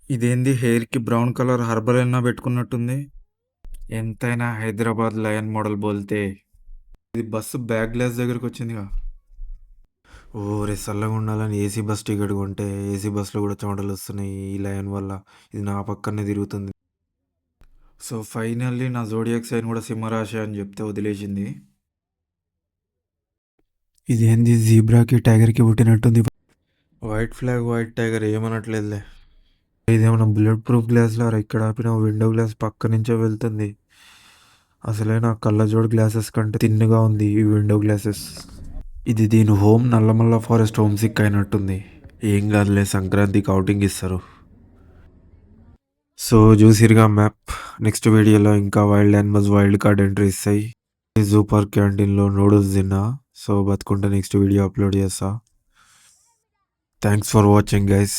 ఇదేంది హెయిర్‌కి brown colour herbal ఎన్నా పెట్టుకున్నట్టుంది. ఎంతైనా హైదరాబాద్ లయన్ మోడల్ బోల్తే. ఇది బస్సు బ్యాక్ గ్లాస్ దగ్గరకొచ్చిందిగా. ఓరే సల్లగుండాలని ఏసీ బస్ టికెట్ కొంటే ఏసీ బస్‌లో కూడా చెమటలొస్తున్నాయి ఈ లయన్ వల్ల. ఇది నా పక్కనే తిరుగుతుంది. సో, ఫైనల్లీ నా జోడియాక్ సైన్ కూడా సింహరాశి అని చెప్తే వదిలేసింది. ఇదేంది జీబ్రాకి, టైగర్‌కి పుట్టినట్టుంది. వైట్ ఫ్లాగ్, వైట్ టైగర్ ఏమనట్లేదులే. ఇదేమన్నా బుల్లెట్ ప్రూఫ్ గ్లాస్‌లారా ఇక్కడ ఆపినావు. విండో గ్లాస్ పక్క నుంచే వెళ్తుంది. అసలే నా కళ్ళజోడు గ్లాసెస్ కంటే తిన్నగా ఉంది ఈ విండో గ్లాసెస్. ఇది దీని home Nallamala forest homesick అయినట్టుంది. ఏం కాదులే, సంక్రాంతికి ఔటింగ్ ఇస్తారు. So చూసిరుగా map. నెక్స్ట్ వీడియోలో ఇంకా wild animals wild card entry ఇస్తాయి. జూ పార్క్ క్యాంటీన్లో నూడిల్స్ తిన్నా. సో బతుకుంటే నెక్స్ట్ వీడియో అప్లోడ్ చేస్తా. Thanks for watching guys.